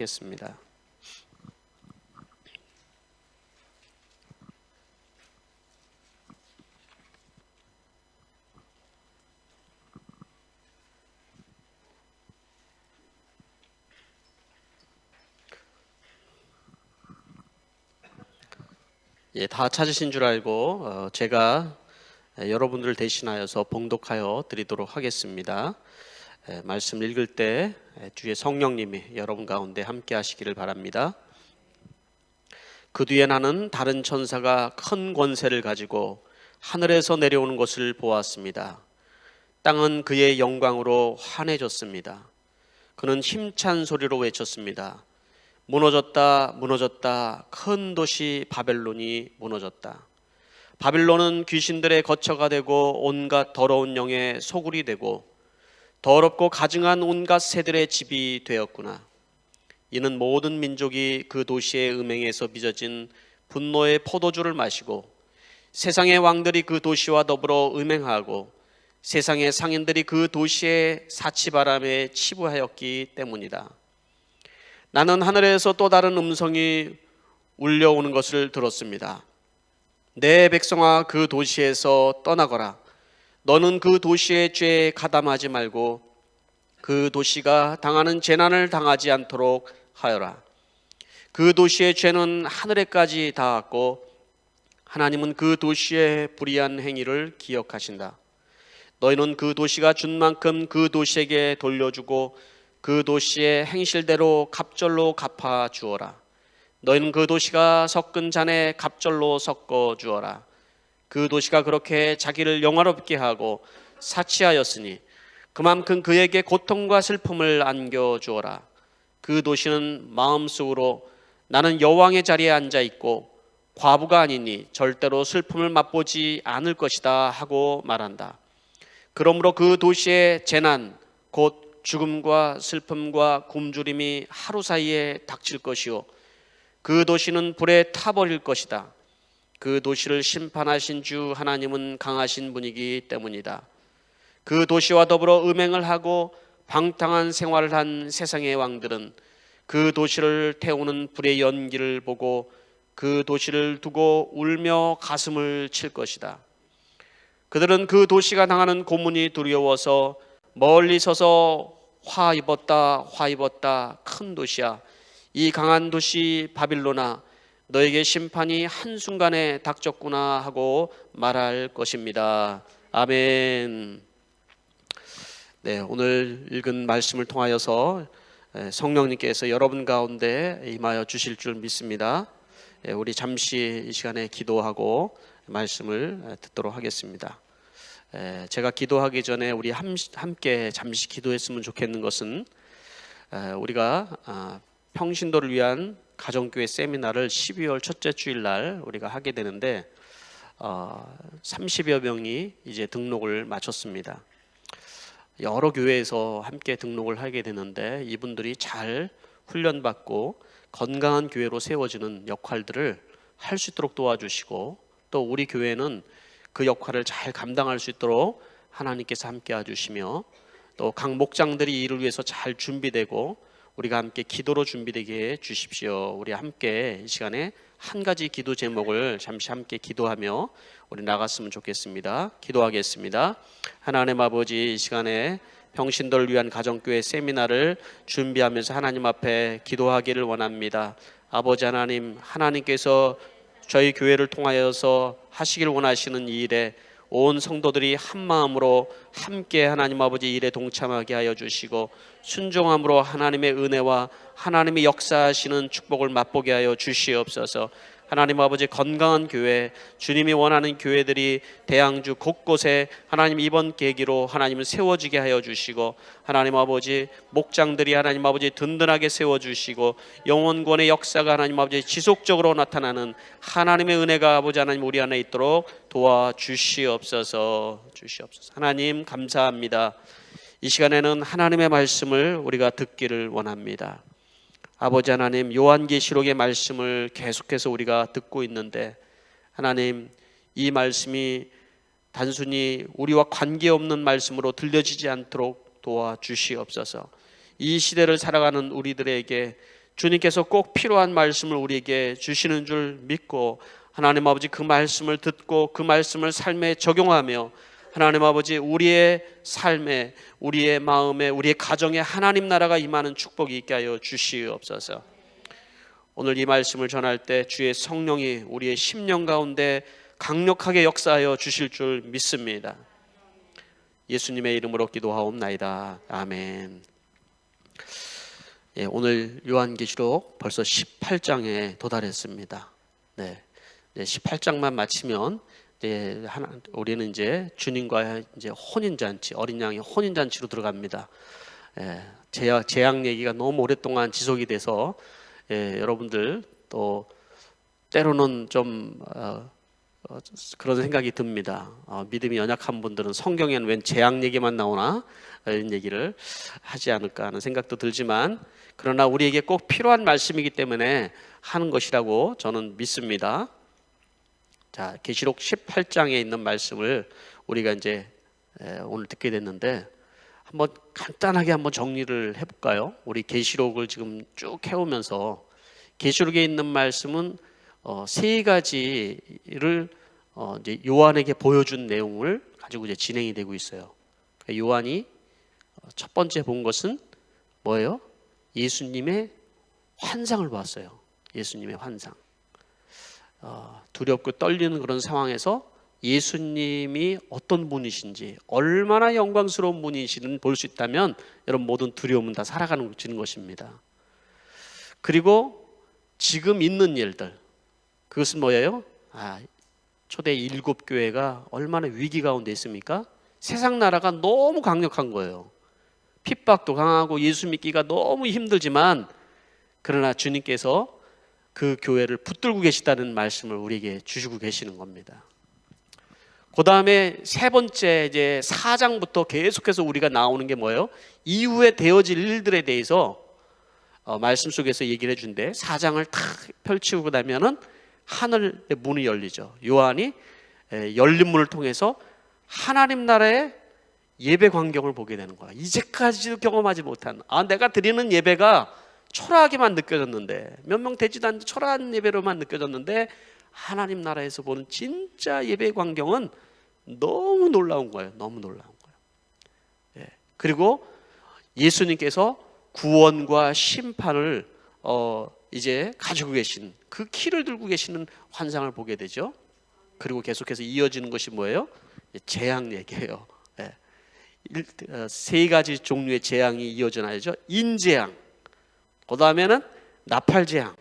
하겠습니다. 다 찾으신 줄 알고 제가 여러분들을 대신하여서 봉독하여 드리도록 하겠습니다. 말씀 읽을 때 주의 성령님이 여러분 가운데 함께 하시기를 바랍니다. 그 뒤에 나는 다른 천사가 큰 권세를 가지고 하늘에서 내려오는 것을 보았습니다. 땅은 그의 영광으로 환해졌습니다. 그는 힘찬 소리로 외쳤습니다. 무너졌다, 무너졌다. 큰 도시 바벨론이 무너졌다. 바벨론은 귀신들의 거처가 되고 온갖 더러운 영의 소굴이 되고 더럽고 가증한 온갖 새들의 집이 되었구나. 이는 모든 민족이 그 도시의 음행에서 빚어진 분노의 포도주를 마시고 세상의 왕들이 그 도시와 더불어 음행하고 세상의 상인들이 그 도시의 사치바람에 치부하였기 때문이다. 나는 하늘에서 또 다른 음성이 울려오는 것을 들었습니다. 내 백성아, 그 도시에서 떠나거라. 너는 그 도시의 죄에 가담하지 말고 그 도시가 당하는 재난을 당하지 않도록 하여라. 그 도시의 죄는 하늘에까지 닿았고 하나님은 그 도시의 불의한 행위를 기억하신다. 너희는 그 도시가 준 만큼 그 도시에게 돌려주고 그 도시의 행실대로 갑절로 갚아 주어라. 너희는 그 도시가 섞은 잔에 갑절로 섞어 주어라. 그 도시가 그렇게 자기를 영화롭게 하고 사치하였으니 그만큼 그에게 고통과 슬픔을 안겨 주어라. 그 도시는 마음속으로 나는 여왕의 자리에 앉아 있고 과부가 아니니 절대로 슬픔을 맛보지 않을 것이다 하고 말한다. 그러므로 그 도시의 재난 곧 죽음과 슬픔과 굶주림이 하루 사이에 닥칠 것이요 그 도시는 불에 타버릴 것이다. 그 도시를 심판하신 주 하나님은 강하신 분이기 때문이다. 그 도시와 더불어 음행을 하고 방탕한 생활을 한 세상의 왕들은 그 도시를 태우는 불의 연기를 보고 그 도시를 두고 울며 가슴을 칠 것이다. 그들은 그 도시가 당하는 고문이 두려워서 멀리 서서 화 입었다, 화 입었다. 큰 도시야, 이 강한 도시 바빌론아, 너에게 심판이 한순간에 닥쳤구나 하고 말할 것입니다. 아멘. 네, 오늘 읽은 말씀을 통하여서 성령님께서 여러분 가운데 임하여 주실 줄 믿습니다. 우리 잠시 이 시간에 기도하고 말씀을 듣도록 하겠습니다. 제가 기도하기 전에 우리 함께 잠시 기도했으면 좋겠는 것은 우리가 평신도를 위한 가정교회 세미나를 12월 첫째 주일날 우리가 하게 되는데 30여 명이 이제 등록을 마쳤습니다. 여러 교회에서 함께 등록을 하게 되는데 이분들이 잘 훈련받고 건강한 교회로 세워지는 역할들을 할 수 있도록 도와주시고 또 우리 교회는 그 역할을 잘 감당할 수 있도록 하나님께서 함께 해주시며 또 각 목장들이 이를 위해서 잘 준비되고 우리가 함께 기도로 준비되게 해주십시오. 우리 함께 이 시간에 한 가지 기도 제목을 잠시 함께 기도하며 우리 나갔으면 좋겠습니다. 기도하겠습니다. 하나님 아버지, 이 시간에 평신도를 위한 가정교회 세미나를 준비하면서 하나님 앞에 기도하기를 원합니다. 아버지 하나님, 하나님께서 저희 교회를 통하여서 하시길 원하시는 이 일에 온 성도들이 한 마음으로 함께 하나님 아버지 일에 동참하게 하여 주시고 순종함으로 하나님의 은혜와 하나님의 역사하시는 축복을 맛보게 하여 주시옵소서. 하나님 아버지, 건강한 교회, 주님이 원하는 교회들이 대양주 곳곳에 하나님 이번 계기로 하나님을 세워지게 하여 주시고 하나님 아버지, 목장들이 하나님 아버지 든든하게 세워주시고 영원권의 역사가 하나님 아버지 지속적으로 나타나는 하나님의 은혜가 아버지 하나님 우리 안에 있도록 도와주시옵소서. 하나님 감사합니다. 이 시간에는 하나님의 말씀을 우리가 듣기를 원합니다. 아버지 하나님, 요한계시록의 말씀을 계속해서 우리가 듣고 있는데 하나님, 이 말씀이 단순히 우리와 관계없는 말씀으로 들려지지 않도록 도와주시옵소서. 이 시대를 살아가는 우리들에게 주님께서 꼭 필요한 말씀을 우리에게 주시는 줄 믿고 하나님 아버지 그 말씀을 듣고 그 말씀을 삶에 적용하며 하나님 아버지 우리의 삶에, 우리의 마음에, 우리의 가정에 하나님 나라가 임하는 축복이 있게 하여 주시옵소서. 오늘 이 말씀을 전할 때 주의 성령이 우리의 심령 가운데 강력하게 역사하여 주실 줄 믿습니다. 예수님의 이름으로 기도하옵나이다. 아멘. 오늘 요한계시록 벌써 18장에 도달했습니다. 18장만 마치면 우리는 이제 주님과 이제 혼인잔치, 어린 양의 혼인잔치로 들어갑니다. 재앙 얘기가 너무 오랫동안 지속이 돼서 여러분들 또 때로는 좀 그런 생각이 듭니다. 믿음이 연약한 분들은 성경에는 웬 재앙 얘기만 나오나 이런 얘기를 하지 않을까 하는 생각도 들지만, 그러나 우리에게 꼭 필요한 말씀이기 때문에 하는 것이라고 저는 믿습니다. 자, 계시록 18장에 있는 말씀을 우리가 이제 오늘 듣게 됐는데 한번 간단하게 한번 정리를 해볼까요? 우리 계시록을 지금 쭉 해오면서 계시록에 있는 말씀은 세 가지를 이제 요한에게 보여준 내용을 가지고 이제 진행이 되고 있어요. 요한이 첫 번째 본 것은 뭐예요? 예수님의 환상을 봤어요. 예수님의 환상. 두렵고 떨리는 그런 상황에서 예수님이 어떤 분이신지, 얼마나 영광스러운 분이신지를 볼 수 있다면 여러분 모든 두려움은 다 사라지는 것입니다. 그리고 지금 있는 일들, 그것은 뭐예요? 초대 7교회가 얼마나 위기 가운데 있습니까? 세상 나라가 너무 강력한 거예요. 핍박도 강하고 예수 믿기가 너무 힘들지만, 그러나 주님께서 그 교회를 붙들고 계시다는 말씀을 우리에게 주시고 계시는 겁니다. 그 다음에 세 번째 이제 4장부터 계속해서 우리가 나오는 게 뭐예요? 이후에 되어질 일들에 대해서 말씀 속에서 얘기를 해준대. 4장을 탁 펼치고 나면은 하늘의 문이 열리죠. 요한이 열린 문을 통해서 하나님 나라의 예배 광경을 보게 되는 거야. 이제까지도 경험하지 못한, 내가 드리는 예배가 초라하게만 느껴졌는데, 몇 명 되지도 않는 초라한 예배로만 느껴졌는데, 하나님 나라에서 보는 진짜 예배 광경은 너무 놀라운 거예요. 너무 놀라운 거예요. 그리고 예수님께서 구원과 심판을 이제 가지고 계신, 그 키를 들고 계시는 환상을 보게 되죠. 그리고 계속해서 이어지는 것이 뭐예요? 재앙 얘기예요. 세 가지 종류의 재앙이 이어져 나야죠. 인재앙, 그 다음에는 나팔재앙,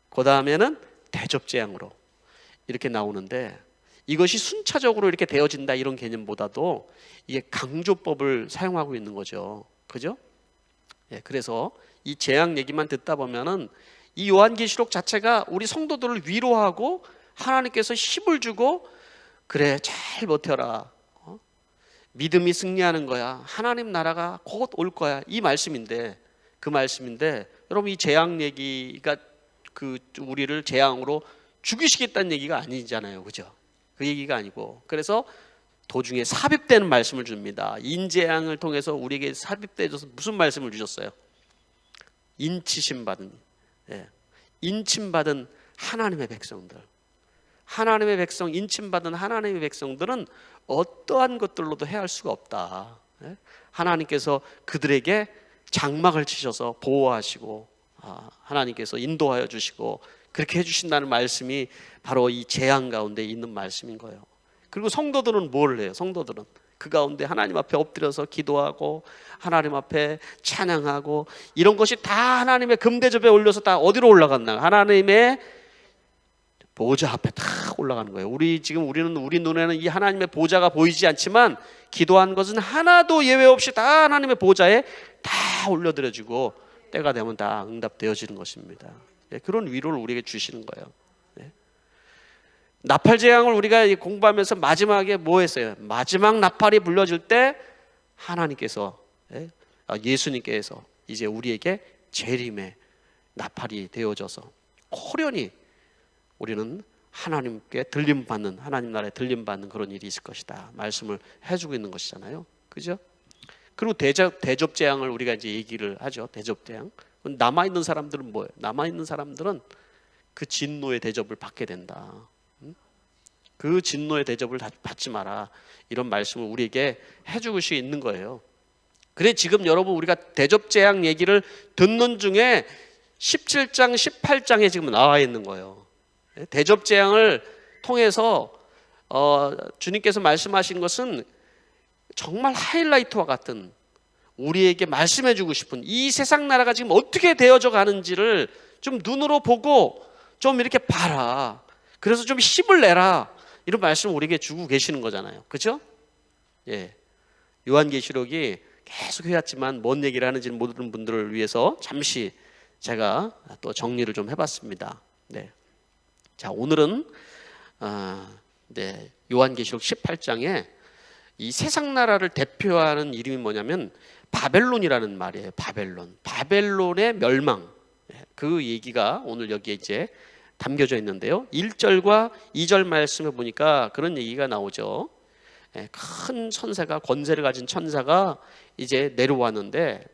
그 다음에는 대접재앙으로 이렇게 나오는데, 이것이 순차적으로 이렇게 되어진다 이런 개념보다도 이게 강조법을 사용하고 있는 거죠. 그죠? 그래서 이 재앙 얘기만 듣다 보면은 이 요한계시록 자체가 우리 성도들을 위로하고 하나님께서 힘을 주고, 그래 잘 버텨라, 믿음이 승리하는 거야, 하나님 나라가 곧 올 거야, 이 말씀인데, 그 말씀인데, 여러분 이 재앙 얘기가 우리를 재앙으로 죽이시겠다는 얘기가 아니잖아요. 그죠? 그 얘기가 아니고, 그래서 도중에 삽입되는 말씀을 줍니다. 인재앙을 통해서 우리에게 삽입되어서 무슨 말씀을 주셨어요? 인치심 받은, 인침 받은 하나님의 백성들, 하나님의 백성, 인침 받은 하나님의 백성들은 어떠한 것들로도 해할 수가 없다. 하나님께서 그들에게 장막을 치셔서 보호하시고, 하나님께서 인도하여 주시고 그렇게 해주신다는 말씀이 바로 이 재앙 가운데 있는 말씀인 거예요. 그리고 성도들은 뭘 해요? 성도들은 그 가운데 하나님 앞에 엎드려서 기도하고 하나님 앞에 찬양하고, 이런 것이 다 하나님의 금대접에 올려서 다 어디로 올라갔나? 하나님의 보좌 앞에 다 올라가는 거예요. 우리는 우리 눈에는 이 하나님의 보좌가 보이지 않지만, 기도한 것은 하나도 예외 없이 다 하나님의 보좌에 다 올려드려지고 때가 되면 다 응답되어지는 것입니다. 그런 위로를 우리에게 주시는 거예요. 나팔 재앙을 우리가 공부하면서 마지막에 뭐 했어요? 마지막 나팔이 불려질 때 하나님께서, 예수님께서 이제 우리에게 재림의 나팔이 되어져서 호련히 우리는 하나님께 들림받는, 하나님 나라에 들림받는 그런 일이 있을 것이다 말씀을 해주고 있는 것이잖아요. 그죠? 그리고 대접 재앙을 우리가 이제 얘기를 하죠. 대접 재앙. 남아있는 사람들은 뭐예요? 남아있는 사람들은 그 진노의 대접을 받게 된다. 그 진노의 대접을 받지 마라. 이런 말씀을 우리에게 해주고 있는 거예요. 그래 지금 여러분 우리가 대접재앙 얘기를 듣는 중에 17장 18장에 지금 나와 있는 거예요. 대접재앙을 통해서 주님께서 말씀하신 것은 정말 하이라이트와 같은, 우리에게 말씀해 주고 싶은 이 세상 나라가 지금 어떻게 되어져 가는지를 좀 눈으로 보고 좀 이렇게 봐라. 그래서 좀 힘을 내라. 이런 말씀을 우리에게 주고 계시는 거잖아요. 그렇죠? 예. 요한계시록이 계속 해왔지만 뭔 얘기를 하는지는 모르는 분들을 위해서 잠시 제가 또 정리를 좀 해봤습니다. 네. 자, 오늘은 요한계시록 18장에 이 세상 나라를 대표하는 이름이 뭐냐면 바벨론이라는 말이에요. 바벨론의 멸망. 그 얘기가 오늘 여기에 이제 담겨져 있는데요. 1절과 2절 말씀에 보니까 그런 얘기가 나오죠. 큰 천사가, 권세를 가진 천사가 이제 내려왔는데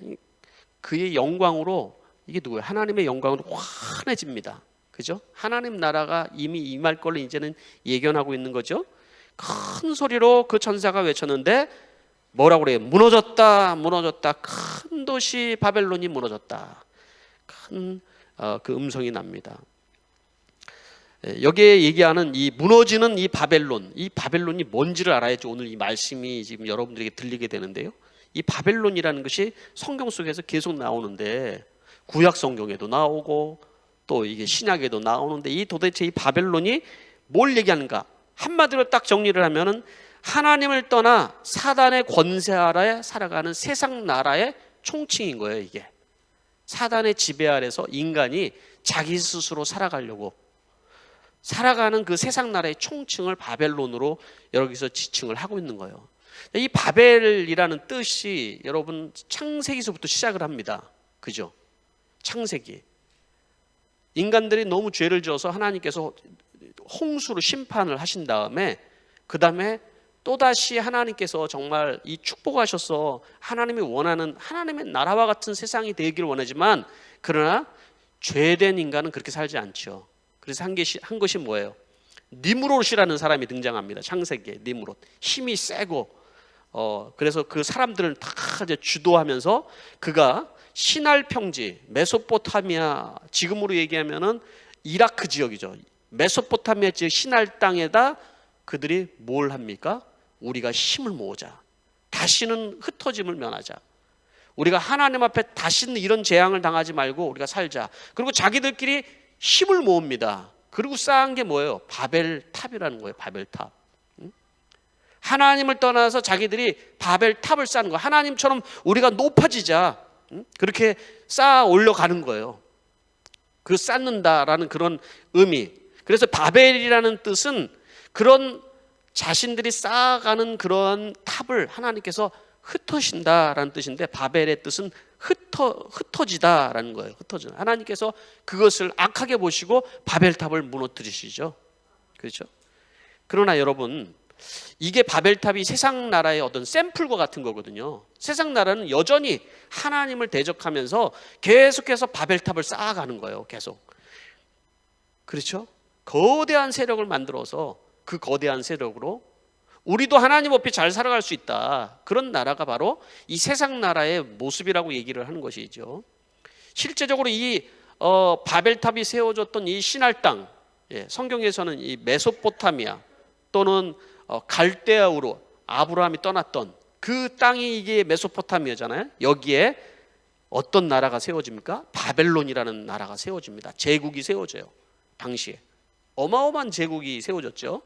그의 영광으로, 이게 누구예요? 하나님의 영광으로 환해집니다. 그죠? 하나님 나라가 이미 임할 걸로 이제는 예견하고 있는 거죠. 큰 소리로 그 천사가 외쳤는데 뭐라고 그래요? 무너졌다, 무너졌다. 큰 도시 바벨론이 무너졌다. 큰 그 음성이 납니다. 여기에 얘기하는 이 무너지는 이 바벨론이 뭔지를 알아야지 오늘 이 말씀이 지금 여러분들에게 들리게 되는데요. 이 바벨론이라는 것이 성경 속에서 계속 나오는데, 구약 성경에도 나오고 또 이게 신약에도 나오는데, 이 도대체 이 바벨론이 뭘 얘기하는가? 한마디로 딱 정리를 하면은 하나님을 떠나 사단의 권세 아래에 살아가는 세상 나라의 총칭인 거예요. 이게 사단의 지배 아래서 인간이 자기 스스로 살아가려고 살아가는 그 세상 나라의 총칭을 바벨론으로 여기서 지칭을 하고 있는 거예요. 이 바벨이라는 뜻이 여러분 창세기서부터 시작을 합니다. 그죠? 창세기. 인간들이 너무 죄를 지어서 하나님께서 홍수로 심판을 하신 다음에 그 다음에 또다시 하나님께서 정말 이 축복하셔서 하나님이 원하는 하나님의 나라와 같은 세상이 되기를 원하지만, 그러나 죄된 인간은 그렇게 살지 않죠. 그래서 한 것이 뭐예요? 니므롯이라는 사람이 등장합니다. 창세기에 니므롯. 힘이 세고 그래서 그 사람들을 다 이제 주도하면서 그가 시날 평지, 메소포타미아, 지금으로 얘기하면은 이라크 지역이죠. 메소포타미아 지역 시날 땅에다 그들이 뭘 합니까? 우리가 힘을 모으자. 다시는 흩어짐을 면하자. 우리가 하나님 앞에 다시는 이런 재앙을 당하지 말고 우리가 살자. 그리고 자기들끼리 힘을 모읍니다. 그리고 쌓은 게 뭐예요? 바벨탑이라는 거예요. 바벨탑. 하나님을 떠나서 자기들이 바벨탑을 쌓는 거예요. 하나님처럼 우리가 높아지자. 그렇게 쌓아 올려가는 거예요. 그 쌓는다라는 그런 의미. 그래서 바벨이라는 뜻은 그런 자신들이 쌓아가는 그런 탑을 하나님께서 흩으신다라는 뜻인데, 바벨의 뜻은 흩어지다라는 거예요. 흩어지다. 하나님께서 그것을 악하게 보시고 바벨탑을 무너뜨리시죠. 그렇죠? 그러나 여러분, 이게 바벨탑이 세상 나라의 어떤 샘플과 같은 거거든요. 세상 나라는 여전히 하나님을 대적하면서 계속해서 바벨탑을 쌓아가는 거예요. 계속. 그렇죠? 거대한 세력을 만들어서 그 거대한 세력으로 우리도 하나님 앞에 잘 살아갈 수 있다. 그런 나라가 바로 이 세상 나라의 모습이라고 얘기를 하는 것이죠. 실제적으로 이 바벨탑이 세워졌던 이 시날 땅, 성경에서는 이 메소포타미아 또는 갈대아우로 아브라함이 떠났던 그 땅이 이게 메소포타미아잖아요. 여기에 어떤 나라가 세워집니까? 바벨론이라는 나라가 세워집니다. 제국이 세워져요. 당시에 어마어마한 제국이 세워졌죠.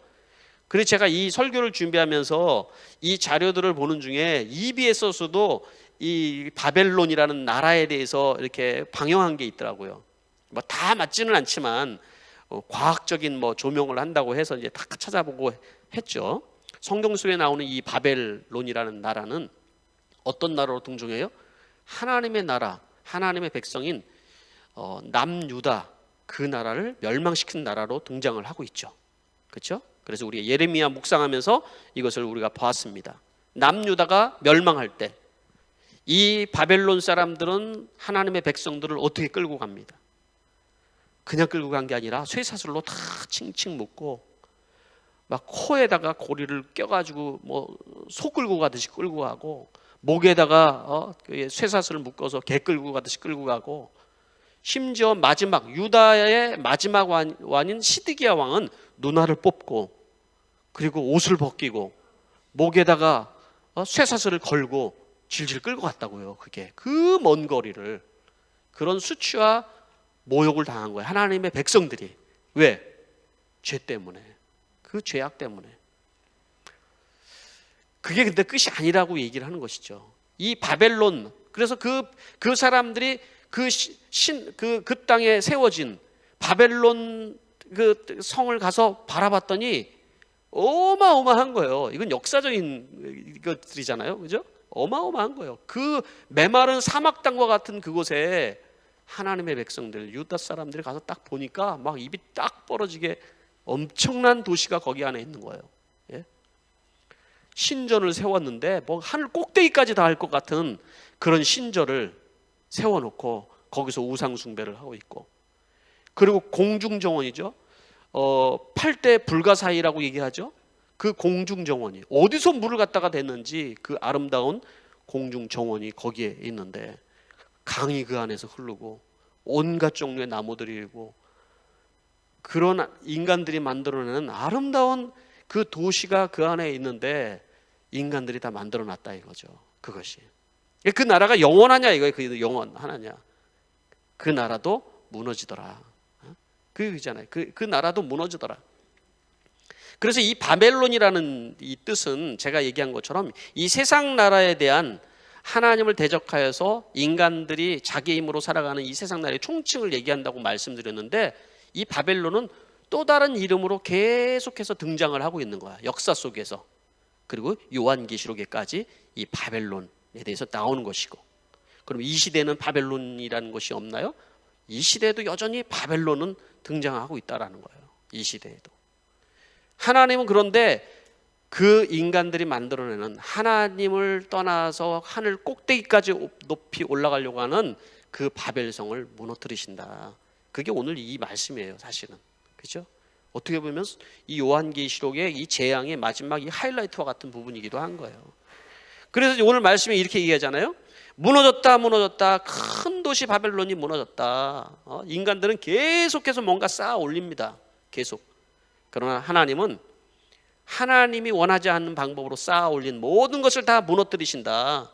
그래서 제가 이 설교를 준비하면서 이 자료들을 보는 중에 EBS에서도 이 바벨론이라는 나라에 대해서 이렇게 방영한 게 있더라고요. 뭐 다 맞지는 않지만 과학적인 뭐 조명을 한다고 해서 이제 다 찾아보고 했죠. 성경 속에 나오는 이 바벨론이라는 나라는 어떤 나라로 등장해요? 하나님의 나라, 하나님의 백성인 남유다, 그 나라를 멸망시킨 나라로 등장을 하고 있죠. 그렇죠? 그래서 우리가 예레미야 묵상하면서 이것을 우리가 보았습니다. 남유다가 멸망할 때 이 바벨론 사람들은 하나님의 백성들을 어떻게 끌고 갑니다. 그냥 끌고 간 게 아니라 쇠사슬로 다 칭칭 묶고 막 코에다가 고리를 껴가지고 뭐 소 끌고 가듯이 끌고 가고, 목에다가 쇠사슬을 묶어서 개 끌고 가듯이 끌고 가고, 심지어 마지막 유다의 마지막 왕인 시드기야 왕은 누나를 뽑고, 그리고 옷을 벗기고 목에다가 쇠사슬을 걸고 질질 끌고 갔다고요. 그게 그 먼 거리를. 그런 수치와 모욕을 당한 거예요, 하나님의 백성들이. 왜? 죄 때문에. 그 죄악 때문에. 그게 근데 끝이 아니라고 얘기를 하는 것이죠. 이 바벨론, 그래서 그 사람들이 그 땅에 세워진 바벨론 그 성을 가서 바라봤더니 어마어마한 거예요. 이건 역사적인 것들이잖아요, 그죠? 어마어마한 거예요. 그 메마른 사막 땅과 같은 그곳에 하나님의 백성들, 유다 사람들이 가서 딱 보니까 막 입이 딱 벌어지게 엄청난 도시가 거기 안에 있는 거예요. 예? 신전을 세웠는데 뭐 하늘 꼭대기까지 닿을 것 같은 그런 신전을 세워놓고 거기서 우상 숭배를 하고 있고, 그리고 공중정원이죠. 8대 불가사의라고 얘기하죠. 그 공중정원이 어디서 물을 갖다가 댔는지 그 아름다운 공중정원이 거기에 있는데, 강이 그 안에서 흐르고 온갖 종류의 나무들이 있고, 그런 인간들이 만들어내는 아름다운 그 도시가 그 안에 있는데 인간들이 다 만들어놨다 이거죠. 그것이 그 나라가 영원하냐 이거예요. 그 영원하냐. 그 나라도 무너지더라. 그 얘기잖아요. 그 나라도 무너지더라. 그래서 이 바벨론이라는 이 뜻은 제가 얘기한 것처럼 이 세상 나라에 대한 하나님을 대적하여서 인간들이 자기 힘으로 살아가는 이 세상 나라의 총칭을 얘기한다고 말씀드렸는데, 이 바벨론은 또 다른 이름으로 계속해서 등장을 하고 있는 거야, 역사 속에서. 그리고 요한계시록에까지 이 바벨론에 대해서 나오는 것이고, 그럼 이 시대는 바벨론이라는 것이 없나요? 이 시대에도 여전히 바벨론은 등장하고 있다라는 거예요. 이 시대에도. 하나님은 그런데 그 인간들이 만들어내는 하나님을 떠나서 하늘 꼭대기까지 높이 올라가려고 하는 그 바벨성을 무너뜨리신다. 그게 오늘 이 말씀이에요, 사실은. 그렇죠? 어떻게 보면 이 요한계시록의 이 재앙의 마지막 이 하이라이트와 같은 부분이기도 한 거예요. 그래서 오늘 말씀에 이렇게 얘기하잖아요. 무너졌다, 무너졌다. 큰 도시 바벨론이 무너졌다. 인간들은 계속해서 뭔가 쌓아 올립니다. 계속. 그러나 하나님은 하나님이 원하지 않는 방법으로 쌓아 올린 모든 것을 다 무너뜨리신다.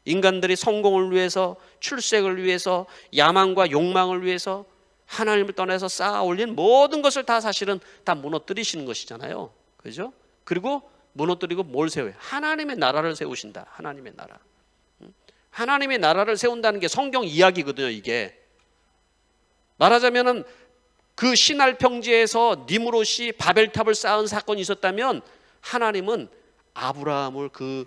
인간들이 성공을 위해서, 출세를 위해서, 야망과 욕망을 위해서 하나님을 떠나서 쌓아 올린 모든 것을 다 사실은 다 무너뜨리시는 것이잖아요. 그죠? 그리고 무너뜨리고 뭘 세워요? 하나님의 나라를 세우신다. 하나님의 나라. 하나님의 나라를 세운다는 게 성경 이야기거든요, 이게. 말하자면은 그 시날 평지에서 니므롯이 바벨탑을 쌓은 사건이 있었다면, 하나님은 아브라함을 그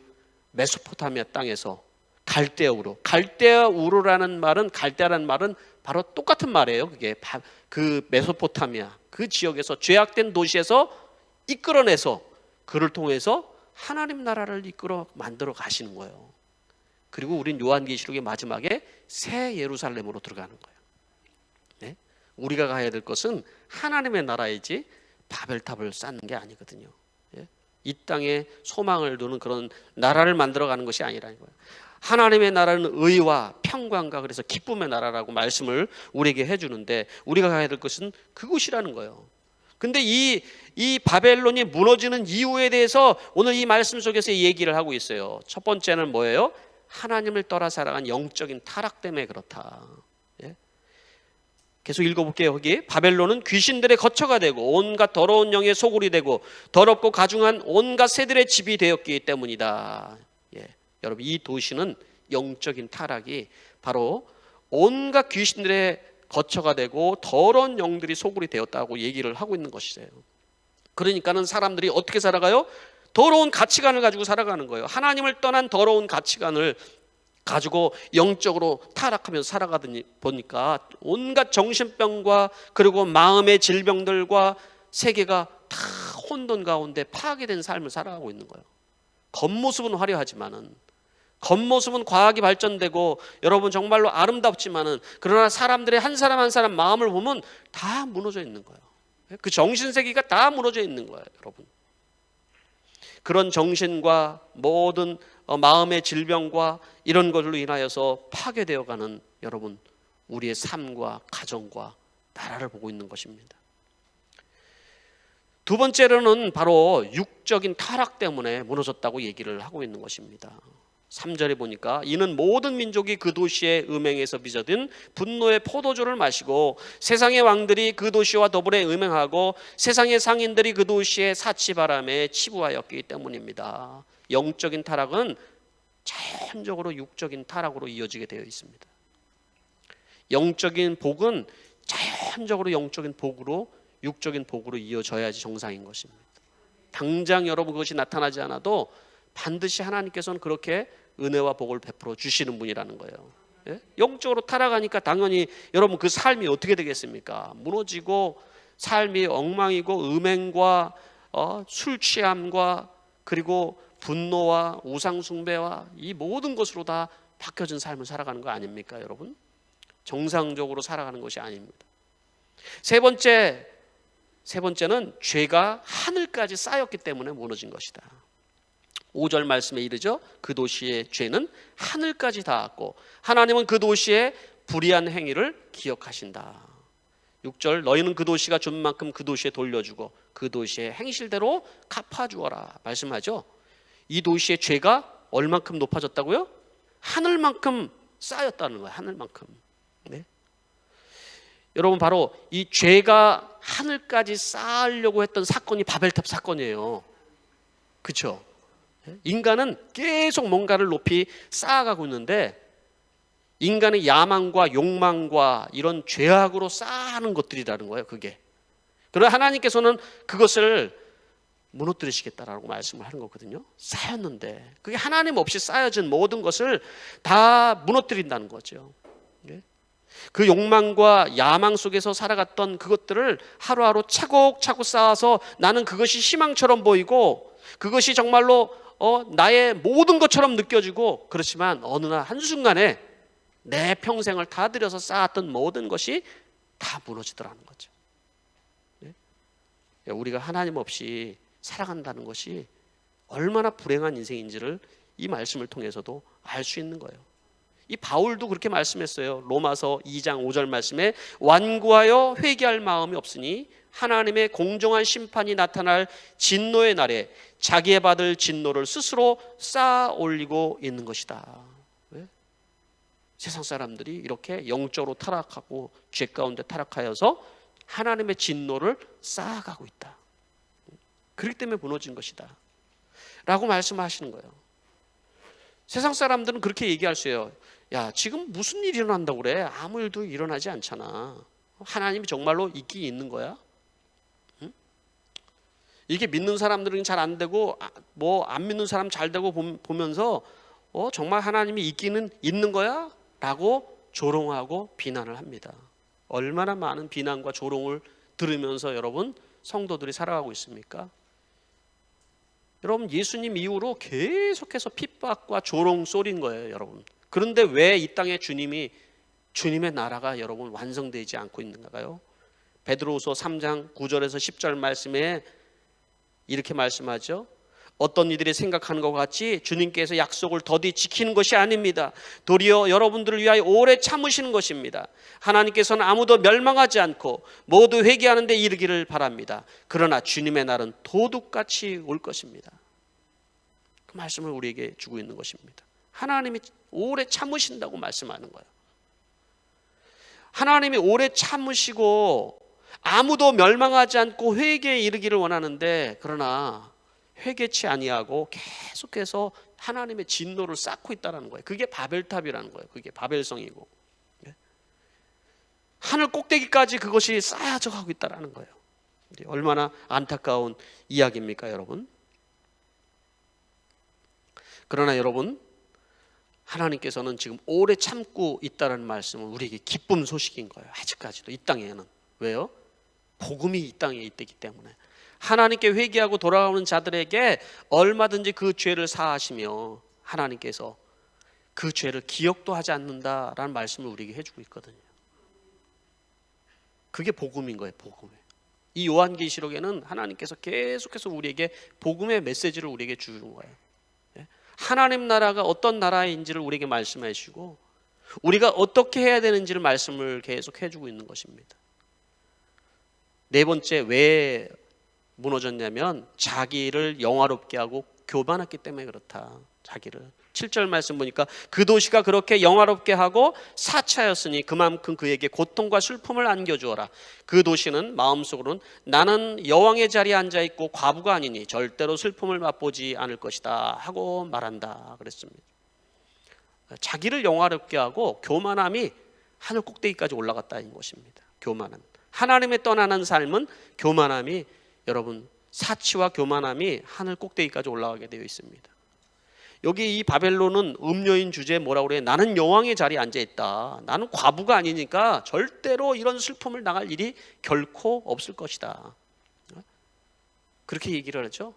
메소포타미아 땅에서 갈대아 우르라는 말은, 갈대아라는 말은 바로 똑같은 말이에요. 그게 그 메소포타미아 그 지역에서 죄악된 도시에서 이끌어내서 그를 통해서 하나님 나라를 이끌어 만들어 가시는 거예요. 그리고 우린 요한계시록의 마지막에 새 예루살렘으로 들어가는 거예요. 네? 우리가 가야 될 것은 하나님의 나라이지 바벨탑을 쌓는 게 아니거든요. 예? 이 땅에 소망을 두는 그런 나라를 만들어가는 것이 아니라는 거예요. 하나님의 나라는 의와 평강과 그래서 기쁨의 나라라고 말씀을 우리에게 해주는데, 우리가 가야 될 것은 그곳이라는 거예요. 근데 이 바벨론이 무너지는 이유에 대해서 오늘 이 말씀 속에서 얘기를 하고 있어요. 첫 번째는 뭐예요? 하나님을 떠나 살아간 영적인 타락 때문에 그렇다. 예? 계속 읽어볼게요. 거기 바벨론은 귀신들의 거처가 되고 온갖 더러운 영의 소굴이 되고 더럽고 가증한 온갖 새들의 집이 되었기 때문이다. 예. 여러분, 이 도시는 영적인 타락이 바로 온갖 귀신들의 거처가 되고 더러운 영들이 소굴이 되었다고 얘기를 하고 있는 것이에요. 그러니까는 사람들이 어떻게 살아가요? 더러운 가치관을 가지고 살아가는 거예요. 하나님을 떠난 더러운 가치관을 가지고 영적으로 타락하면서 살아가다 보니까 온갖 정신병과 그리고 마음의 질병들과 세계가 다 혼돈 가운데 파괴된 삶을 살아가고 있는 거예요. 겉모습은 화려하지만은 겉모습은 과학이 발전되고 여러분 정말로 아름답지만은 그러나 사람들의 한 사람 한 사람 마음을 보면 다 무너져 있는 거예요. 그 정신세계가 다 무너져 있는 거예요, 여러분. 그런 정신과 모든 마음의 질병과 이런 것으로 인하여서 파괴되어가는 여러분 우리의 삶과 가정과 나라를 보고 있는 것입니다. 두 번째로는 바로 육적인 타락 때문에 무너졌다고 얘기를 하고 있는 것입니다. 3절에 보니까 이는 모든 민족이 그 도시의 음행에서 빚어든 분노의 포도주를 마시고 세상의 왕들이 그 도시와 더불어 음행하고 세상의 상인들이 그 도시의 사치바람에 치부하였기 때문입니다. 영적인 타락은 자연적으로 육적인 타락으로 이어지게 되어 있습니다. 영적인 복은 자연적으로 영적인 복으로 육적인 복으로 이어져야지 정상인 것입니다. 당장 여러분 그것이 나타나지 않아도 반드시 하나님께서는 그렇게 은혜와 복을 베풀어 주시는 분이라는 거예요. 예? 영적으로 타락하니까 당연히 여러분 그 삶이 어떻게 되겠습니까? 무너지고 삶이 엉망이고 음행과 술 취함과 그리고 분노와 우상 숭배와 이 모든 것으로 다 바뀌어진 삶을 살아가는 거 아닙니까, 여러분? 정상적으로 살아가는 것이 아닙니다. 세 번째는 죄가 하늘까지 쌓였기 때문에 무너진 것이다. 5절 말씀에 이르죠. 그 도시의 죄는 하늘까지 닿았고 하나님은 그 도시의 불의한 행위를 기억하신다. 6절 너희는 그 도시가 준 만큼 그 도시에 돌려주고 그 도시의 행실대로 갚아주어라 말씀하죠. 이 도시의 죄가 얼만큼 높아졌다고요? 하늘만큼 쌓였다는 거예요. 하늘만큼. 네? 여러분 바로 이 죄가 하늘까지 쌓으려고 했던 사건이 바벨탑 사건이에요. 그렇죠? 인간은 계속 뭔가를 높이 쌓아가고 있는데 인간의 야망과 욕망과 이런 죄악으로 쌓아하는 것들이라는 거예요. 그게. 그러나 하나님께서는 그것을 무너뜨리시겠다라고 말씀을 하는 거거든요. 쌓였는데 그게 하나님 없이 쌓여진 모든 것을 다 무너뜨린다는 거죠. 그 욕망과 야망 속에서 살아갔던 그것들을 하루하루 차곡차곡 쌓아서 나는 그것이 희망처럼 보이고 그것이 정말로 나의 모든 것처럼 느껴지고 그렇지만 어느 날 한순간에 내 평생을 다 들여서 쌓았던 모든 것이 다 무너지더라는 거죠. 우리가 하나님 없이 살아간다는 것이 얼마나 불행한 인생인지를 이 말씀을 통해서도 알 수 있는 거예요. 이 바울도 그렇게 말씀했어요. 로마서 2장 5절 말씀에 완고하여 회개할 마음이 없으니 하나님의 공정한 심판이 나타날 진노의 날에 자기의 받을 진노를 스스로 쌓아 올리고 있는 것이다. 왜? 세상 사람들이 이렇게 영적으로 타락하고 죄 가운데 타락하여서 하나님의 진노를 쌓아가고 있다. 그렇기 때문에 무너진 것이다 라고 말씀하시는 거예요. 세상 사람들은 그렇게 얘기할 수 있어요. 야, 지금 무슨 일이 일어난다고 그래? 아무 일도 일어나지 않잖아. 하나님이 정말로 있긴 있는 거야? 응? 이게 믿는 사람들은 잘 안 되고 뭐 안 믿는 사람 잘 되고 보면서 정말 하나님이 있기는 있는 거야? 라고 조롱하고 비난을 합니다. 얼마나 많은 비난과 조롱을 들으면서 여러분 성도들이 살아가고 있습니까? 여러분 예수님 이후로 계속해서 핍박과 조롱 쏘린 거예요, 여러분. 그런데 왜 이 땅에 주님의 나라가 여러분 완성되지 않고 있는가요? 베드로후서 3장 9절에서 10절 말씀에 이렇게 말씀하죠. 어떤 이들이 생각하는 것 같이 주님께서 약속을 더디 지키는 것이 아닙니다. 도리어 여러분들을 위하여 오래 참으시는 것입니다. 하나님께서는 아무도 멸망하지 않고 모두 회개하는 데 이르기를 바랍니다. 그러나 주님의 날은 도둑같이 올 것입니다. 그 말씀을 우리에게 주고 있는 것입니다. 하나님이 오래 참으신다고 말씀하는 거예요. 하나님이 오래 참으시고 아무도 멸망하지 않고 회개에 이르기를 원하는데 그러나 회개치 아니하고 계속해서 하나님의 진노를 쌓고 있다는 거예요. 그게 바벨탑이라는 거예요. 그게 바벨성이고 하늘 꼭대기까지 그것이 쌓여져 가고 있다는 거예요. 얼마나 안타까운 이야기입니까, 여러분? 그러나 여러분 하나님께서는 지금 오래 참고 있다는 말씀은 우리에게 기쁨 소식인 거예요. 아직까지도 이 땅에는. 왜요? 복음이 이 땅에 있기 때문에 하나님께 회개하고 돌아오는 자들에게 얼마든지 그 죄를 사하시며 하나님께서 그 죄를 기억도 하지 않는다라는 말씀을 우리에게 해주고 있거든요. 그게 복음인 거예요. 복음이. 이 요한계시록에는 하나님께서 계속해서 우리에게 복음의 메시지를 우리에게 주는 거예요. 하나님 나라가 어떤 나라인지를 우리에게 말씀해 주시고 우리가 어떻게 해야 되는지를 말씀을 계속 해주고 있는 것입니다. 네 번째, 왜 무너졌냐면 자기를 영화롭게 하고 교만했기 때문에 그렇다. 자기를 7절 말씀 보니까 그 도시가 그렇게 영화롭게 하고 사차였으니 그만큼 그에게 고통과 슬픔을 안겨주어라. 그 도시는 마음속으로는 나는 여왕의 자리에 앉아있고 과부가 아니니 절대로 슬픔을 맛보지 않을 것이다 하고 말한다 그랬습니다. 자기를 영화롭게 하고 교만함이 하늘 꼭대기까지 올라갔다는 것입니다. 교만함. 하나님에 떠나는 삶은 교만함이, 여러분, 사치와 교만함이 하늘 꼭대기까지 올라가게 되어 있습니다. 여기 이 바벨론은 음료인 주제에 뭐라고 그래요? 나는 여왕의 자리에 앉아있다. 나는 과부가 아니니까 절대로 이런 슬픔을 당할 일이 결코 없을 것이다. 그렇게 얘기를 하죠.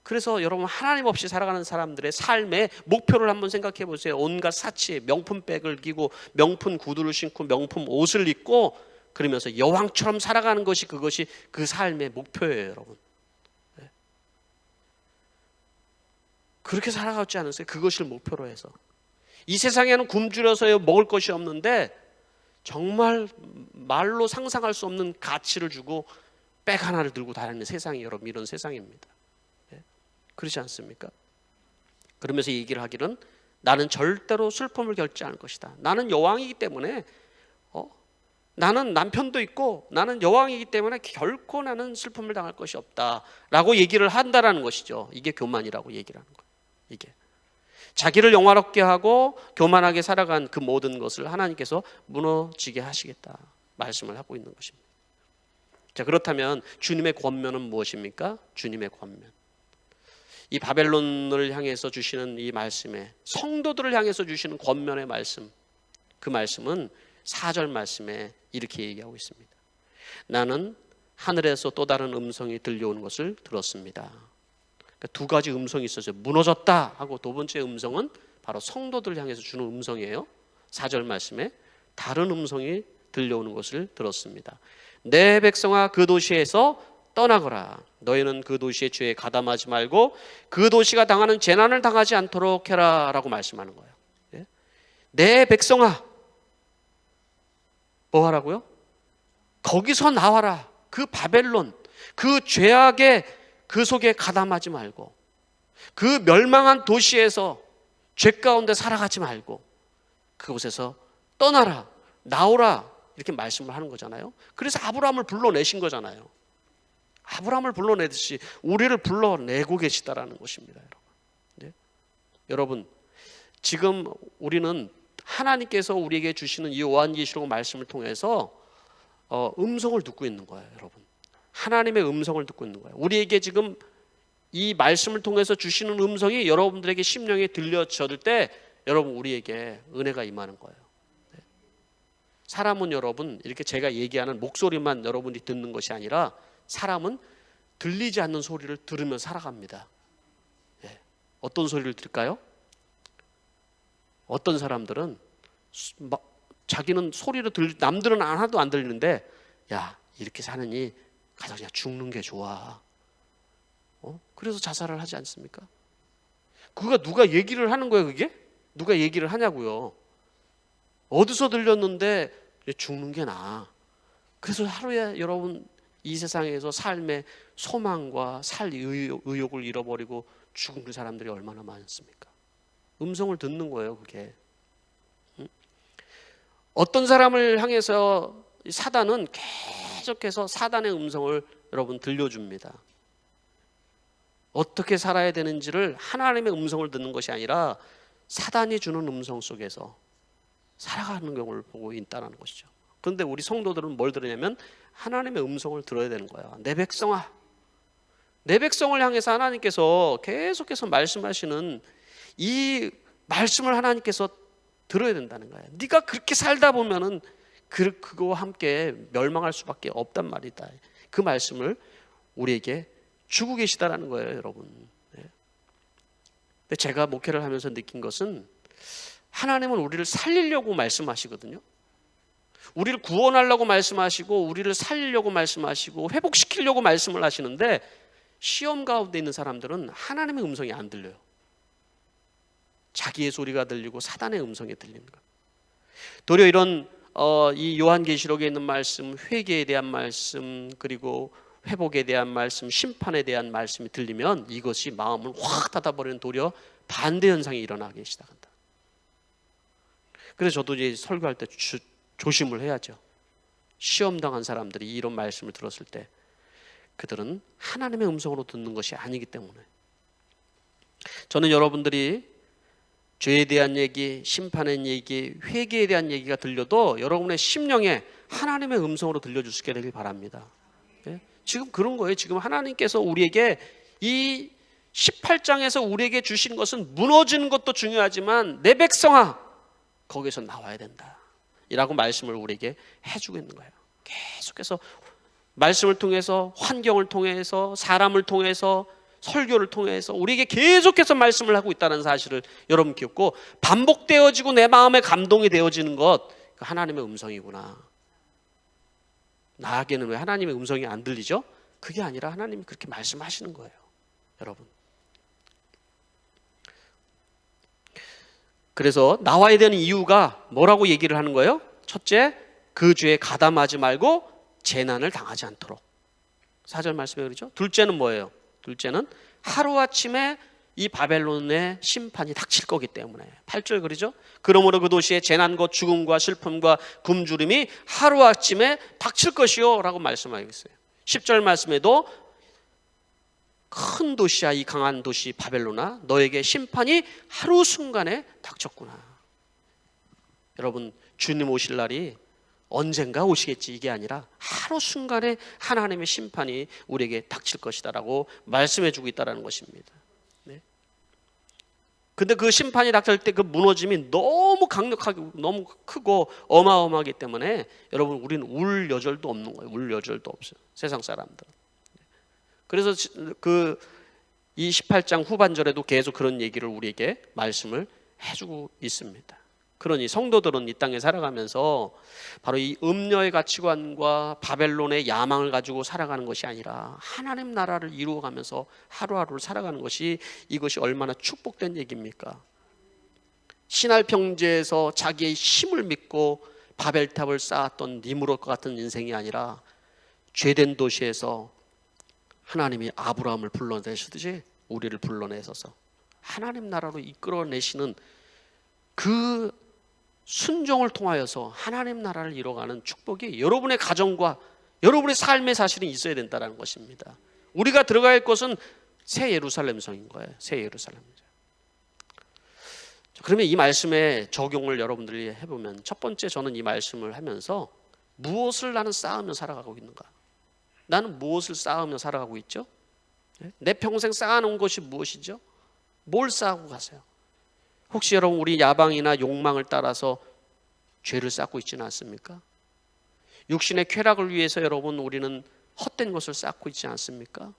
그래서 여러분, 하나님 없이 살아가는 사람들의 삶의 목표를 한번 생각해 보세요. 온갖 사치, 명품백을 끼고 명품 구두를 신고 명품 옷을 입고 그러면서 여왕처럼 살아가는 것이, 그것이 그 삶의 목표예요, 여러분. 그렇게 살아가지 않으세요? 그것을 목표로 해서. 이 세상에는 굶주려서 먹을 것이 없는데 정말 말로 상상할 수 없는 가치를 주고 백 하나를 들고 다니는 세상이, 여러분, 이런 세상입니다. 그렇지 않습니까? 그러면서 얘기를 하기는 나는 절대로 슬픔을 겪지 않을 것이다. 나는 여왕이기 때문에 나는 남편도 있고 나는 여왕이기 때문에 결코 나는 슬픔을 당할 것이 없다 라고 얘기를 한다라는 것이죠. 이게 교만이라고 얘기를 하는 거예요. 이게 자기를 영화롭게 하고 교만하게 살아간 그 모든 것을 하나님께서 무너지게 하시겠다 말씀을 하고 있는 것입니다. 자, 그렇다면 주님의 권면은 무엇입니까? 주님의 권면, 이 바벨론을 향해서 주시는 이 말씀에, 성도들을 향해서 주시는 권면의 말씀, 그 말씀은 4절 말씀에 이렇게 얘기하고 있습니다. 나는 하늘에서 또 다른 음성이 들려오는 것을 들었습니다. 그러니까 두 가지 음성이 있었어요. 무너졌다 하고, 두 번째 음성은 바로 성도들을 향해서 주는 음성이에요. 4절 말씀에 다른 음성이 들려오는 것을 들었습니다. 내 백성아, 그 도시에서 떠나거라. 너희는 그 도시의 죄에 가담하지 말고 그 도시가 당하는 재난을 당하지 않도록 해라 라고 말씀하는 거예요. 내 백성아, 뭐 하라고요? 거기서 나와라. 그 바벨론, 그 죄악의 그 속에 가담하지 말고, 그 멸망한 도시에서 죄 가운데 살아가지 말고 그곳에서 떠나라, 나오라, 이렇게 말씀을 하는 거잖아요. 그래서 아브라함을 불러내신 거잖아요. 아브라함을 불러내듯이 우리를 불러내고 계시다라는 것입니다, 여러분. 네? 여러분, 지금 우리는 하나님께서 우리에게 주시는 이 요한계시록 말씀을 통해서 음성을 듣고 있는 거예요, 여러분. 하나님의 음성을 듣고 있는 거예요. 우리에게 지금 이 말씀을 통해서 주시는 음성이 여러분들에게 심령에 들려졌을 때 여러분, 우리에게 은혜가 임하는 거예요. 네. 사람은, 여러분, 이렇게 제가 얘기하는 목소리만 여러분이 듣는 것이 아니라 사람은 들리지 않는 소리를 들으며 살아갑니다. 네. 어떤 소리를 들을까요? 어떤 사람들은 자기는 소리를 남들은 하나도 안 들리는데, 야, 이렇게 사느니 가서 그냥 죽는 게 좋아. 그래서 자살을 하지 않습니까? 그가 누가 얘기를 하는 거예요, 그게? 누가 얘기를 하냐고요. 어디서 들렸는데 죽는 게 나아. 그래서 하루에 여러분, 이 세상에서 삶의 소망과 살 의욕을 잃어버리고 죽은 사람들이 얼마나 많습니까? 음성을 듣는 거예요, 그게. 어떤 사람을 향해서 사단은 계속해서 사단의 음성을 여러분 들려줍니다. 어떻게 살아야 되는지를 하나님의 음성을 듣는 것이 아니라 사단이 주는 음성 속에서 살아가는 경우를 보고 있다는 것이죠. 그런데 우리 성도들은 뭘 들으냐면 하나님의 음성을 들어야 되는 거야. 내 백성아, 내 백성을 향해서 하나님께서 계속해서 말씀하시는 이 말씀을 하나님께서 들어야 된다는 거예요. 네가 그렇게 살다 보면은 그거와 함께 멸망할 수밖에 없단 말이다. 그 말씀을 우리에게 주고 계시다라는 거예요, 여러분. 근데 제가 목회를 하면서 느낀 것은 하나님은 우리를 살리려고 말씀하시거든요. 우리를 구원하려고 말씀하시고 우리를 살리려고 말씀하시고 회복시키려고 말씀을 하시는데 시험 가운데 있는 사람들은 하나님의 음성이 안 들려요. 자기의 소리가 들리고 사단의 음성이 들리는 거예요. 도리어 이런 이 요한계시록에 있는 말씀, 회개에 대한 말씀, 그리고 회복에 대한 말씀, 심판에 대한 말씀이 들리면 이것이 마음을 확 닫아버리는 도리어 반대 현상이 일어나기 시작한다. 그래서 저도 이제 설교할 때 조심을 해야죠. 시험당한 사람들이 이런 말씀을 들었을 때 그들은 하나님의 음성으로 듣는 것이 아니기 때문에, 저는 여러분들이 죄에 대한 얘기, 심판의 얘기, 회개에 대한 얘기가 들려도 여러분의 심령에 하나님의 음성으로 들려줄 수 있게 되길 바랍니다. 예? 지금 그런 거예요. 지금 하나님께서 우리에게 이 18장에서 우리에게 주신 것은 무너지는 것도 중요하지만 내 백성아 거기서 나와야 된다 이라고 말씀을 우리에게 해주고 있는 거예요. 계속해서 말씀을 통해서, 환경을 통해서, 사람을 통해서, 설교를 통해서 우리에게 계속해서 말씀을 하고 있다는 사실을 여러분 기억고, 반복되어지고 내 마음에 감동이 되어지는 것, 하나님의 음성이구나. 나에게는 왜 하나님의 음성이 안 들리죠? 그게 아니라 하나님이 그렇게 말씀하시는 거예요, 여러분. 그래서 나와야 되는 이유가 뭐라고 얘기를 하는 거예요? 첫째, 그 죄에 가담하지 말고 재난을 당하지 않도록. 4절 말씀에 그러죠. 둘째는 뭐예요? 둘째는 하루아침에 이 바벨론의 심판이 닥칠 거기 때문에. 8절 그러죠. 그러므로 그 도시에 재난과 죽음과 슬픔과 굶주림이 하루아침에 닥칠 것이요 라고 말씀하고 있어요. 10절 말씀에도 큰 도시야, 이 강한 도시 바벨론아, 너에게 심판이 하루 순간에 닥쳤구나. 여러분, 주님 오실 날이 언젠가 오시겠지 이게 아니라 하루 순간에 하나님의 심판이 우리에게 닥칠 것이다라고 말씀해 주고 있다는 것입니다. 네. 근데 그 심판이 닥칠 때 그 무너짐이 너무 강력하고 너무 크고 어마어마하기 때문에 여러분, 우리는 울 여절도 없는 거예요. 울 여절도 없어요, 세상 사람들은. 그래서 이 18장 후반절에도 계속 그런 얘기를 우리에게 말씀을 해주고 있습니다. 그러니 성도들은 이 땅에 살아가면서 바로 이 음녀의 가치관과 바벨론의 야망을 가지고 살아가는 것이 아니라 하나님 나라를 이루어가면서 하루하루를 살아가는 것이, 이것이 얼마나 축복된 얘기입니까? 신할 평지에서 자기의 힘을 믿고 바벨탑을 쌓았던 니므롯과 같은 인생이 아니라 죄된 도시에서 하나님이 아브라함을 불러내시듯이 우리를 불러내셔서 하나님 나라로 이끌어내시는 그 순종을 통하여서 하나님 나라를 이뤄가는 축복이 여러분의 가정과 여러분의 삶의 사실은 있어야 된다는 것입니다. 우리가 들어가야 할 곳은 새 예루살렘 성인 거예요. 새 예루살렘. 그러면 이 말씀의 적용을 여러분들이 해보면, 첫 번째, 저는 이 말씀을 하면서 무엇을 나는 쌓으며 살아가고 있는가? 나는 무엇을 쌓으며 살아가고 있죠? 내 평생 쌓아놓은 것이 무엇이죠? 뭘 쌓고 가세요? 혹시 여러분, 우리 야방이나 욕망을 따라서 죄를 쌓고 있지는 않습니까? 육신의 쾌락을 위해서 여러분, 우리는 헛된 것을 쌓고 있지 않습니까?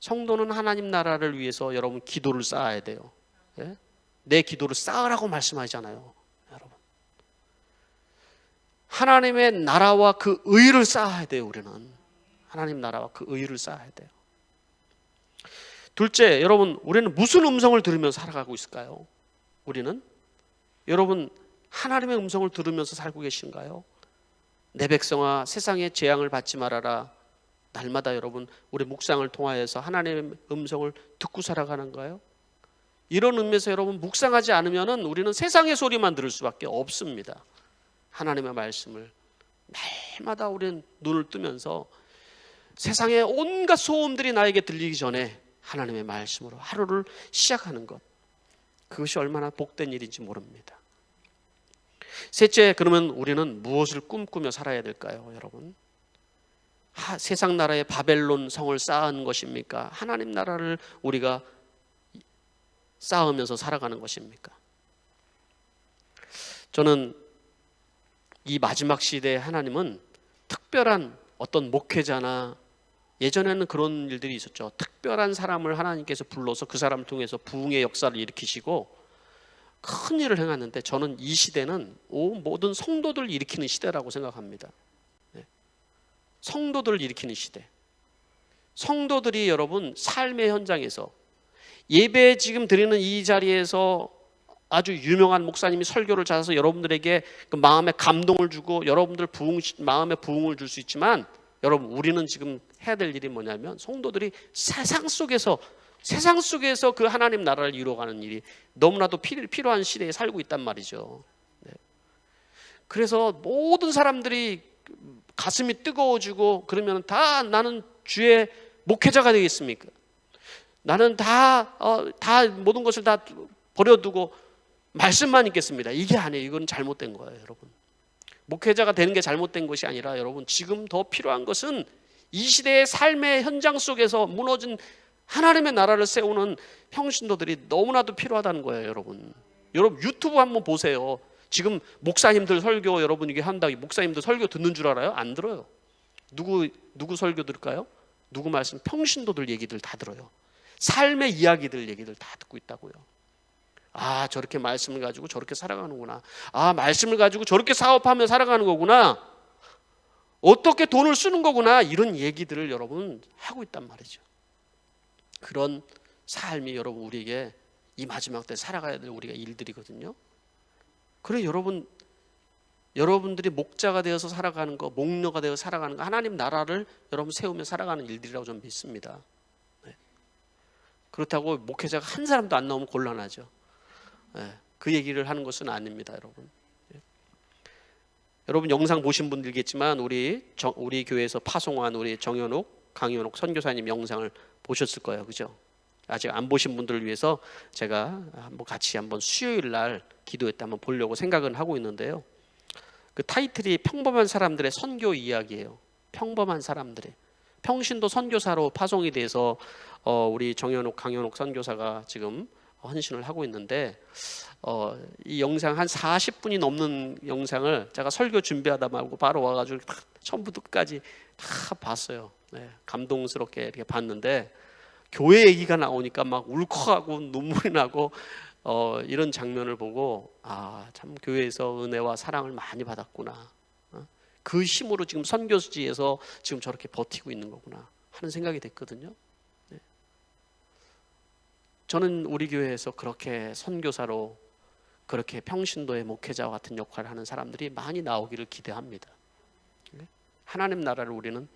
성도는 하나님 나라를 위해서 여러분 기도를 쌓아야 돼요. 예? 내 기도를 쌓으라고 말씀하잖아요, 여러분. 하나님의 나라와 그 의를 쌓아야 돼요. 우리는 하나님 나라와 그 의를 쌓아야 돼요. 둘째, 여러분, 우리는 무슨 음성을 들으면서 살아가고 있을까요? 우리는, 여러분, 하나님의 음성을 들으면서 살고 계신가요? 내 백성아, 세상의 재앙을 받지 말아라. 날마다 여러분, 우리 묵상을 통하여서 하나님의 음성을 듣고 살아가는가요? 이런 의미에서 여러분, 묵상하지 않으면 우리는 세상의 소리만 들을 수밖에 없습니다. 하나님의 말씀을 날마다 우리는 눈을 뜨면서 세상의 온갖 소음들이 나에게 들리기 전에 하나님의 말씀으로 하루를 시작하는 것, 그것이 얼마나 복된 일인지 모릅니다. 셋째, 그러면 우리는 무엇을 꿈꾸며 살아야 될까요, 여러분? 세상 나라의 바벨론 성을 쌓은 것입니까? 하나님 나라를 우리가 쌓으면서 살아가는 것입니까? 저는 이 마지막 시대에 하나님은 특별한 어떤 목회자나, 예전에는 그런 일들이 있었죠. 특별한 사람을 하나님께서 불러서 그 사람을 통해서 부흥의 역사를 일으키시고 큰 일을 행하는데 저는 이 시대는 모든 성도들 일으키는 시대라고 생각합니다. 성도들 일으키는 시대. 성도들이 여러분 삶의 현장에서 예배 지금 드리는 이 자리에서 아주 유명한 목사님이 설교를 잘해서 여러분들에게 그 마음에 감동을 주고 여러분들 마음에 부흥을 줄 수 있지만, 여러분 우리는 지금 해야 될 일이 뭐냐면 성도들이 세상 속에서 그 하나님 나라를 이루어가는 일이 너무나도 필요한 시대에 살고 있단 말이죠. 그래서 모든 사람들이 가슴이 뜨거워지고 그러면 다 나는 주의 목회자가 되겠습니까? 나는 다 모든 것을 다 버려두고 말씀만 있겠습니다. 이게 아니에요. 이건 잘못된 거예요, 여러분. 목회자가 되는 게 잘못된 것이 아니라 여러분 지금 더 필요한 것은 이 시대의 삶의 현장 속에서 무너진 하나님의 나라를 세우는 평신도들이 너무나도 필요하다는 거예요, 여러분. 여러분 유튜브 한번 보세요. 지금 목사님들 설교 여러분 이게 한다고 목사님들 설교 듣는 줄 알아요? 안 들어요. 누구 설교 들을까요? 누구 말씀? 평신도들 얘기들 다 들어요. 삶의 이야기들 얘기들 다 듣고 있다고요. 아, 저렇게 말씀을 가지고 저렇게 살아가는구나. 아, 말씀을 가지고 저렇게 사업하며 살아가는 거구나. 어떻게 돈을 쓰는 거구나. 이런 얘기들을 여러분 하고 있단 말이죠. 그런 삶이 여러분 우리에게 이 마지막 때 살아가야 될 우리가 일들이거든요. 그래 여러분들이 목자가 되어서 살아가는 거, 목녀가 되어 살아가는 거, 하나님 나라를 여러분 세우며 살아가는 일들이라고 저는 믿습니다. 그렇다고 목회자가 한 사람도 안 나오면 곤란하죠. 그 얘기를 하는 것은 아닙니다, 여러분. 여러분 영상 보신 분들겠지만 우리 교회에서 파송한 우리 정현옥, 강현옥 선교사님 영상을 보셨을 거예요, 그죠? 아직 안 보신 분들을 위해서 제가 한번 같이 한번 수요일 날 기도회 때 한번 보려고 생각은 하고 있는데요. 그 타이틀이 평범한 사람들의 선교 이야기예요. 평범한 사람들의 평신도 선교사로 파송이 돼서 우리 정현옥, 강현옥 선교사가 지금 헌신을 하고 있는데 이 영상 한 40분이 넘는 영상을 제가 설교 준비하다 말고 바로 와가지고 처음부터 끝까지 다 봤어요. 감동스럽게 이렇게 봤는데 교회 얘기가 나오니까 막 울컥하고 눈물이 나고 이런 장면을 보고 참 교회에서 은혜와 사랑을 많이 받았구나. 그 힘으로 지금 선교지에서 지금 저렇게 버티고 있는 거구나 하는 생각이 됐거든요. 저는 우리 교회에서 그렇게 선교사로 그렇게 평신도의 목회자와 같은 역할을 하는 사람들이 많이 나오기를 기대합니다. 하나님 나라를 우리는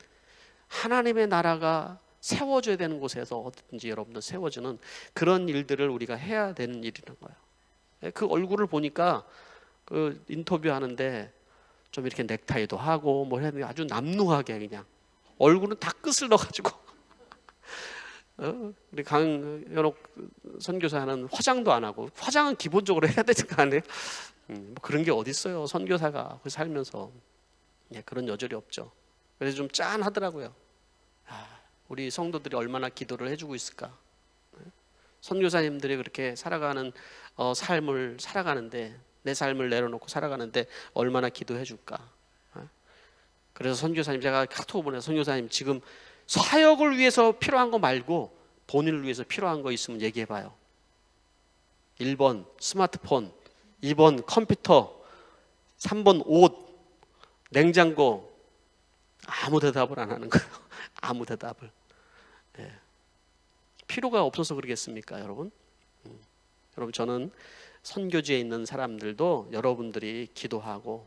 하나님의 나라가 세워져야 되는 곳에서 어디든지 여러분들 세워지는 그런 일들을 우리가 해야 되는 일이라는 거예요. 그 얼굴을 보니까 그 인터뷰하는데 좀 이렇게 넥타이도 하고 뭐 해야 되는데 아주 남루하게 그냥 얼굴은 다 끝을 넣어가지고 우리 강현옥 선교사는 화장도 안 하고, 화장은 기본적으로 해야 되는 거 아니에요? 뭐 그런 게 어디 있어요? 선교사가 살면서 그런 여절이 없죠. 그래서 좀 짠하더라고요. 우리 성도들이 얼마나 기도를 해주고 있을까? 선교사님들이 그렇게 살아가는 삶을 살아가는데, 내 삶을 내려놓고 살아가는데 얼마나 기도해 줄까? 그래서 선교사님, 제가 카톡 보내서 선교사님 지금 사역을 위해서 필요한 거 말고 본인을 위해서 필요한 거 있으면 얘기해봐요. 1번 스마트폰, 2번 컴퓨터, 3번 옷, 냉장고. 아무 대답을 안 하는 거예요. 아무 대답을. 필요가 없어서 그러겠습니까, 여러분? 여러분, 저는 선교지에 있는 사람들도 여러분들이 기도하고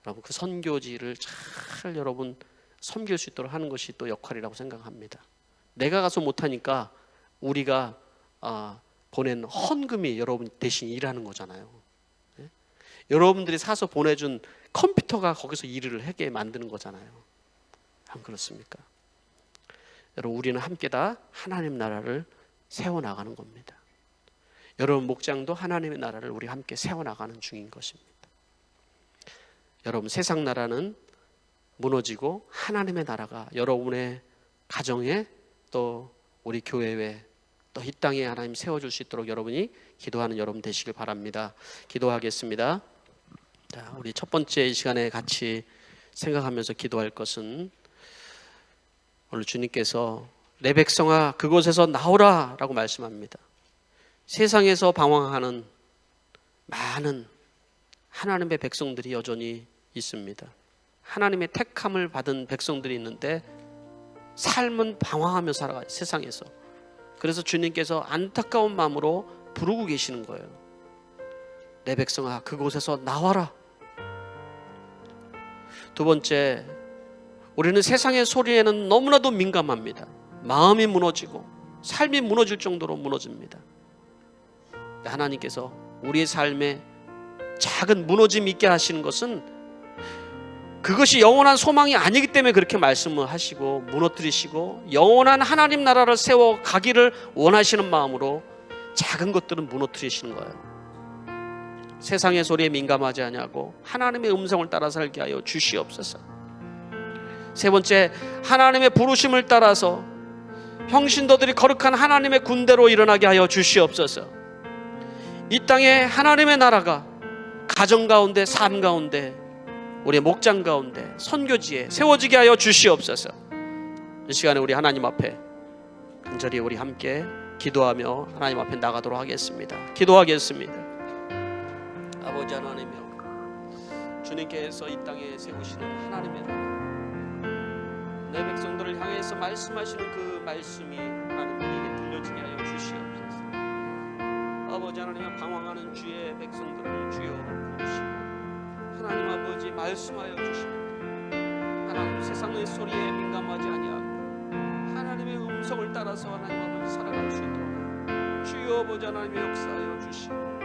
여러분 그 선교지를 잘 여러분 섬길 수 있도록 하는 것이 또 역할이라고 생각합니다. 내가 가서 못하니까 우리가 보낸 헌금이 여러분 대신 일하는 거잖아요. 여러분들이 사서 보내준 컴퓨터가 거기서 일을 하게 만드는 거잖아요. 안 그렇습니까? 여러분, 우리는 함께 다 하나님 나라를 세워나가는 겁니다. 여러분 목장도 하나님의 나라를 우리 함께 세워나가는 중인 것입니다. 여러분, 세상 나라는 무너지고 하나님의 나라가 여러분의 가정에 또 우리 교회에 또 이 땅에 하나님 세워줄 수 있도록 여러분이 기도하는 여러분 되시길 바랍니다. 기도하겠습니다. 자, 우리 첫 번째 시간에 같이 생각하면서 기도할 것은, 오늘 주님께서 내 백성아 그곳에서 나오라 라고 말씀합니다. 세상에서 방황하는 많은 하나님의 백성들이 여전히 있습니다. 하나님의 택함을 받은 백성들이 있는데 삶은 방황하며 살아가요, 세상에서. 그래서 주님께서 안타까운 마음으로 부르고 계시는 거예요. 내 백성아, 그곳에서 나와라. 두 번째, 우리는 세상의 소리에는 너무나도 민감합니다. 마음이 무너지고 삶이 무너질 정도로 무너집니다. 하나님께서 우리의 삶에 작은 무너짐이 있게 하시는 것은 그것이 영원한 소망이 아니기 때문에 그렇게 말씀을 하시고 무너뜨리시고, 영원한 하나님 나라를 세워 가기를 원하시는 마음으로 작은 것들은 무너뜨리시는 거예요. 세상의 소리에 민감하지 아니하고 하나님의 음성을 따라 살게 하여 주시옵소서. 세 번째, 하나님의 부르심을 따라서 평신도들이 거룩한 하나님의 군대로 일어나게 하여 주시옵소서. 이 땅에 하나님의 나라가 가정 가운데, 삶 가운데, 우리의 목장 가운데, 선교지에 세워지게 하여 주시옵소서. 이 시간에 우리 하나님 앞에 간절히 우리 함께 기도하며 하나님 앞에 나가도록 하겠습니다. 기도하겠습니다. 아버지 하나님이여, 주님께서 이 땅에 세우시는 하나님의 나라, 내 백성들을 향해서 말씀하시는 그 말씀이 하나님 우리에게 들려지게 하여 주시옵소서. 아버지 하나님, 방황하는 주의 백성들을 주여 부르시고 하나님 아버지 말씀하여 주시고, 하나님 세상의 소리에 민감하지 아니하고 하나님의 음성을 따라서 하나님 아버지 살아갈 수 있도록 주여 아버지 하나님의 역사하여 주시고,